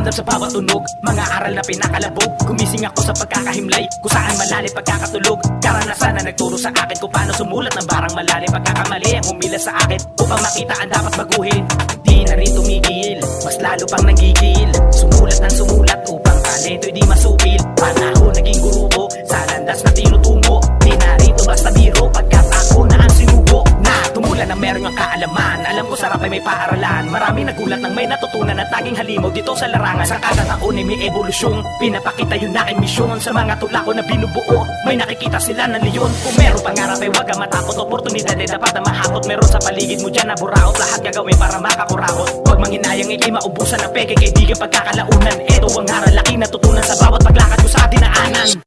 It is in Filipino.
ramdam sa bawat tunog, mga aral na pinakalabog. Gumising ako sa pagkakahimlay, kung saan malalim pagkakatulog. Karanasan na nagturo sa akin kung paano sumulat ng barang malalim. Pagkakamali ang humila sa akin upang makita ang dapat baguhin. Di na rin tumigil, mas lalo pang nanggigil. Sumulat ng sumulat upang talento di masupil. Panahon naging guru ko sa landas na tinutungo. Di na rito basta biro pagkat ako na ang sinubo. Na tumulan ng meron ang kaalaman, alam ko sarap ay may paaralan. Marami nagulat nang may natutunan at taging halimaw dito sa larangan. Sa kada taon ay may evolusyon, pinapakita yun na aking misyon. Sa mga tula ko na binubuo, may nakikita sila ng leon. Kung meron pangarap ay wag ka matakot, oportunidad ay dapat na mahakot. Meron sa paligid mo dyan na buraot, lahat gagawin para makakuraot. Huwag manginayang ikay maubusan ng peke, kaibigan pagkakalaunan. Eto ang haral laki natutunan sa bawat paglakad ko sa dinaanan.